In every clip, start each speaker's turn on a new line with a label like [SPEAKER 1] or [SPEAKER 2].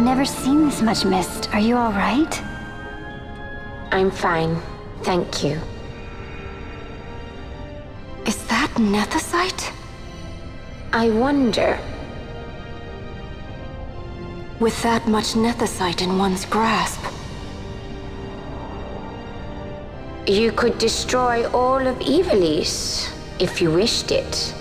[SPEAKER 1] I've never seen this much mist. Are you all right?
[SPEAKER 2] I'm fine, thank you.
[SPEAKER 1] Is that nethicite?
[SPEAKER 2] I wonder.
[SPEAKER 1] With that much nethicite in one's grasp.
[SPEAKER 2] You could destroy all of Ivalice, if you wished it.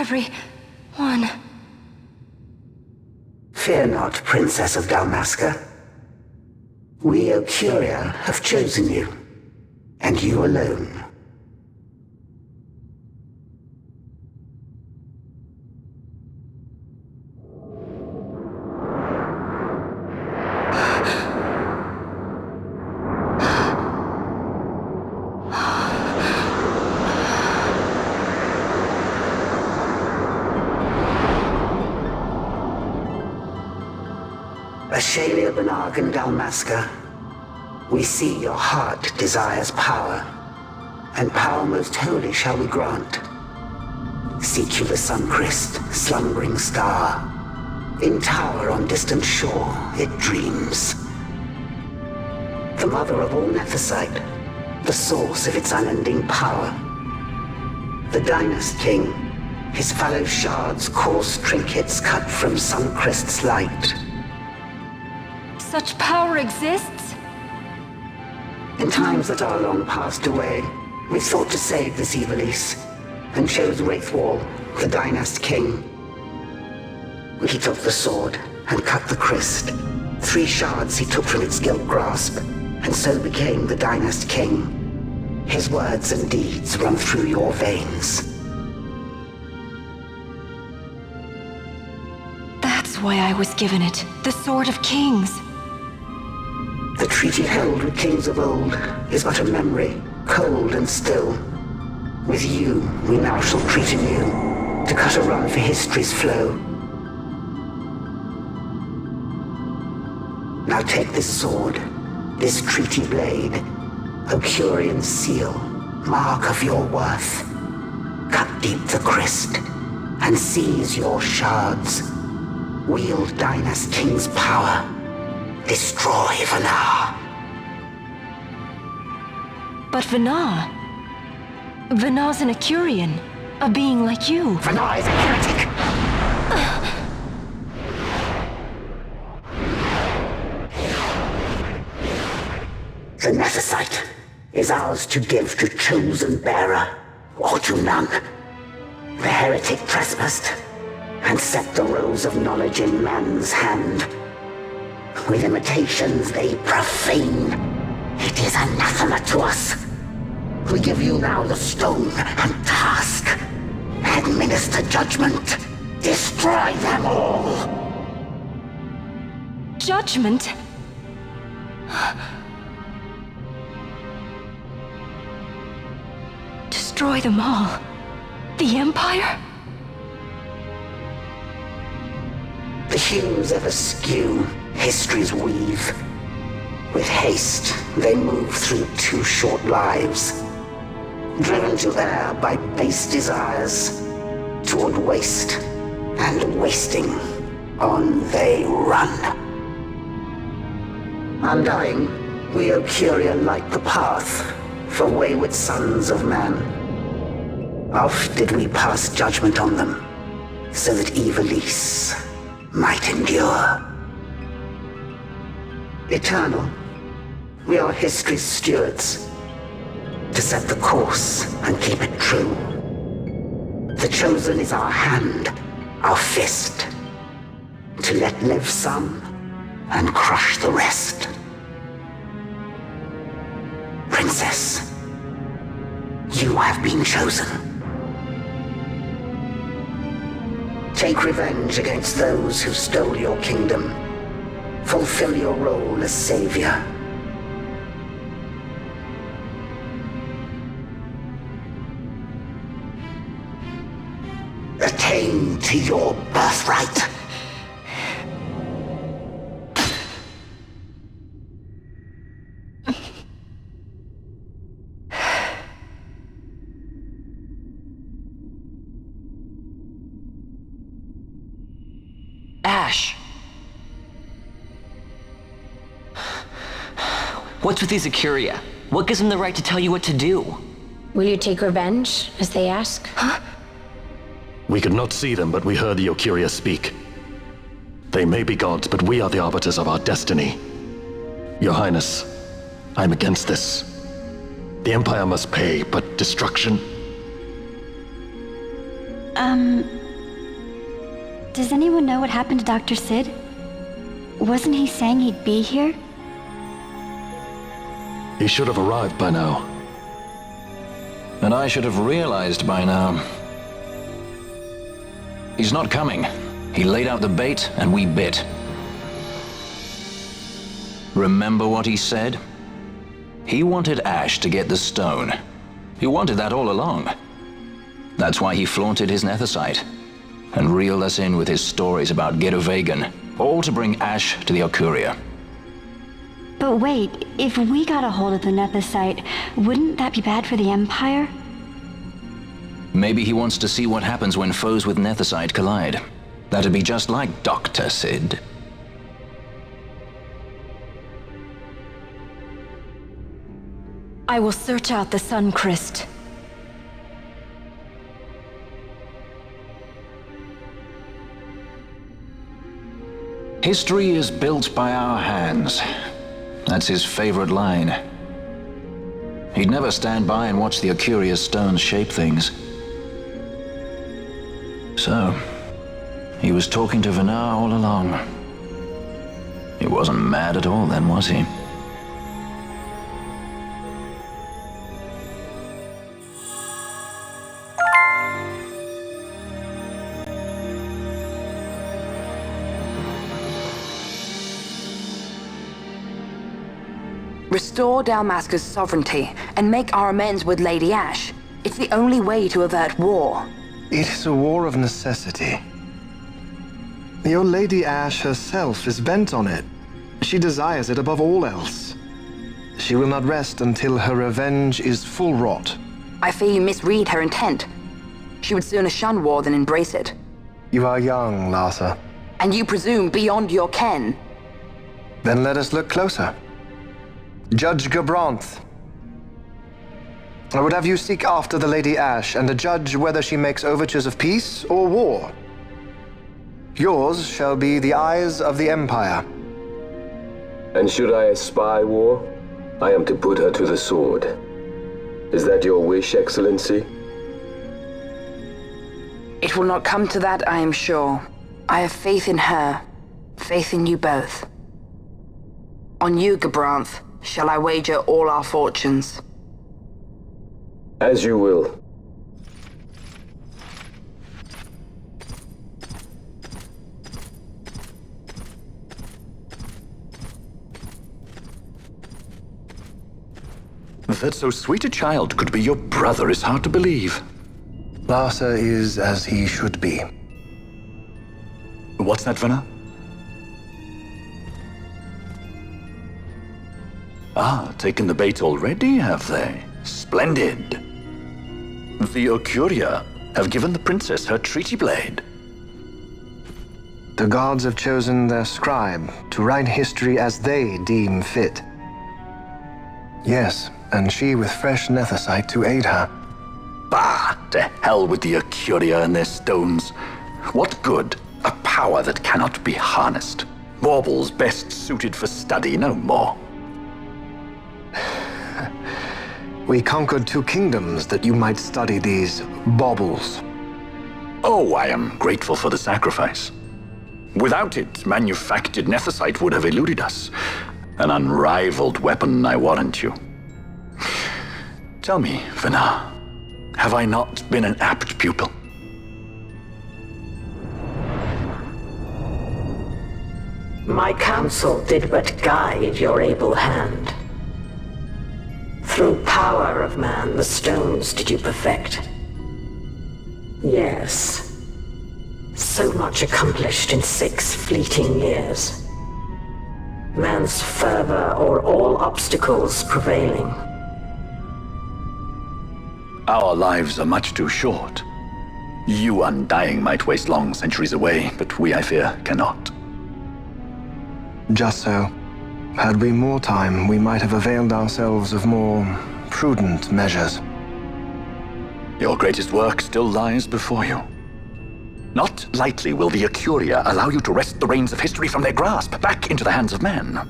[SPEAKER 1] everyone?
[SPEAKER 3] Fear not, Princess of Dalmasca. We Occuria have chosen you, and you alone. Ashalia Benarg and Dalmasca, we see your heart desires power, and power most holy shall we grant. Seek you the sun-kissed, slumbering star. In tower on distant shore, it dreams. The mother of all Nethicite, the source of its unending power. The Dynast King, his fallow shards coarse trinkets cut from sun-Christ's light.
[SPEAKER 1] Such power exists?
[SPEAKER 3] In times that are long passed away, we sought to save this Evilise, and chose Wraithwall, the Dynast King. He took the sword and cut the Christ. 3 shards he took from its gilt grasp, and so became the Dynast King. His words and deeds run through your veins.
[SPEAKER 1] That's why I was given it. The Sword of Kings.
[SPEAKER 3] The treaty held with kings of old is but a memory, cold and still. With you, we now shall treat anew, to cut a run for history's flow. Now take this sword, this treaty blade, Occurian seal, mark of your worth. Cut deep the crest, and seize your shards. Wield Dynas King's power. Destroy Vanar.
[SPEAKER 1] But Vanar... Vanar's an Occurian, a being like you.
[SPEAKER 3] Vanar is a heretic. The Nephesite is ours to give to chosen bearer, or to none. The heretic trespassed, and set the rose of knowledge in man's hand. With imitations they profane. It is anathema to us. We give you now the stone and task. Administer judgment. Destroy them all.
[SPEAKER 1] Judgment? Destroy them all? The Empire?
[SPEAKER 3] The hues ever skew history's weave. With haste, they move through too short lives. Driven to err by base desires, toward waste, and wasting, on they run. Undying, we Occuria light the path for wayward sons of man. Oft did we pass judgment on them, so that Ivalice might endure. Eternal, we are history's stewards, to set the course and keep it true. The chosen is our hand, our fist, to let live some and crush the rest. Princess, you have been chosen. Take revenge against those who stole your kingdom. Fulfill your role as savior. Attain to your birthright.
[SPEAKER 4] Ash! What's with these Occuria? What gives them the right to tell you what to do?
[SPEAKER 2] Will you take revenge, as they ask?
[SPEAKER 1] Huh?
[SPEAKER 5] We could not see them, but we heard the Occuria speak. They may be gods, but we are the arbiters of our destiny. Your Highness, I'm against this. The Empire must pay, but destruction?
[SPEAKER 6] Does anyone know what happened to Dr. Sid? Wasn't he saying he'd be here?
[SPEAKER 5] He should have arrived by now.
[SPEAKER 7] And I should have realized by now. He's not coming. He laid out the bait, and we bit. Remember what he said? He wanted Ash to get the stone. He wanted that all along. That's why he flaunted his Nethicite, and reeled us in with his stories about Gedovagan, all to bring Ash to the Occuria.
[SPEAKER 6] But wait, if we got a hold of the Nethicite, wouldn't that be bad for the Empire?
[SPEAKER 7] Maybe he wants to see what happens when foes with Nethicite collide. That'd be just like Dr. Sid.
[SPEAKER 1] I will search out the Suncrest.
[SPEAKER 7] History is built by our hands. That's his favorite line. He'd never stand by and watch the Occuria stones shape things. So, he was talking to Vanar all along. He wasn't mad at all then, was he?
[SPEAKER 8] Restore Dalmasca's sovereignty and make our amends with Lady Ash. It's the only way to avert war.
[SPEAKER 9] It is a war of necessity. Your Lady Ash herself is bent on it. She desires it above all else. She will not rest until her revenge is full wrought.
[SPEAKER 8] I fear you misread her intent. She would sooner shun war than embrace it.
[SPEAKER 9] You are young, Larsa.
[SPEAKER 8] And you presume beyond your ken.
[SPEAKER 9] Then let us look closer. Judge Gabranth. I would have you seek after the Lady Ash and judge whether she makes overtures of peace or war. Yours shall be the eyes of the Empire.
[SPEAKER 10] And should I espy war, I am to put her to the sword. Is that your wish, Excellency?
[SPEAKER 8] It will not come to that, I am sure. I have faith in her, faith in you both. On you, Gabranth, shall I wager all our fortunes.
[SPEAKER 10] As you will.
[SPEAKER 5] That so sweet a child could be your brother is hard to believe.
[SPEAKER 9] Larsa is as he should be.
[SPEAKER 5] What's that, Venna? Ah, taken the bait already, have they? Splendid. The Occuria have given the princess her treaty blade.
[SPEAKER 9] The gods have chosen their scribe to write history as they deem fit. Yes, and she with fresh nethicite to aid her.
[SPEAKER 5] Bah! To hell with the Occuria and their stones. What good? A power that cannot be harnessed. Baubles best suited for study, no more.
[SPEAKER 9] We conquered 2 kingdoms that you might study these baubles.
[SPEAKER 5] Oh, I am grateful for the sacrifice. Without it, manufactured nethicite would have eluded us. An unrivaled weapon, I warrant you. Tell me, Venna, have I not been an apt pupil?
[SPEAKER 3] My counsel did but guide your able hand. Through power of man, the stones did you perfect. Yes. So much accomplished in 6 fleeting years. Man's fervor o'er all obstacles prevailing.
[SPEAKER 5] Our lives are much too short. You undying might waste long centuries away, but we, I fear, cannot.
[SPEAKER 9] Just so. Had we more time, we might have availed ourselves of more prudent measures.
[SPEAKER 5] Your greatest work still lies before you. Not lightly will the Occuria allow you to wrest the reins of history from their grasp, back into the hands of men.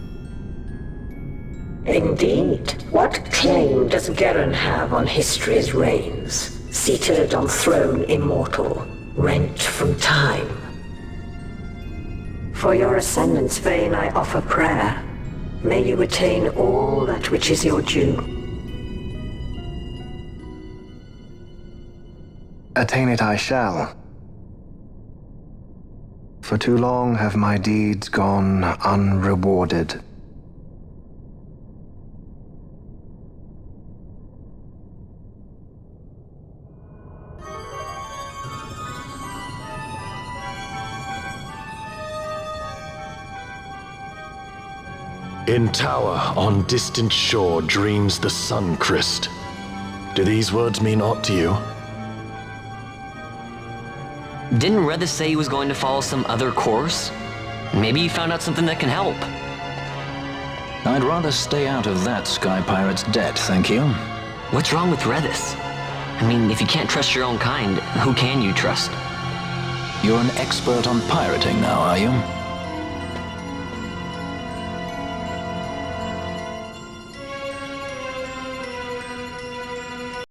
[SPEAKER 3] Indeed. What claim does Garen have on history's reins, seated on throne immortal, rent from time? For your ascendant's vein I offer prayer. May you attain all that which is your due.
[SPEAKER 9] Attain it I shall. For too long have my deeds gone unrewarded.
[SPEAKER 5] In tower on distant shore dreams the sun Christ. Do these words mean aught to you?
[SPEAKER 4] Didn't Rethus say he was going to follow some other course? Maybe he found out something that can help.
[SPEAKER 7] I'd rather stay out of that Sky Pirate's debt, thank you.
[SPEAKER 4] What's wrong with Rethus? I mean, if you can't trust your own kind, who can you trust?
[SPEAKER 7] You're an expert on pirating now, are you?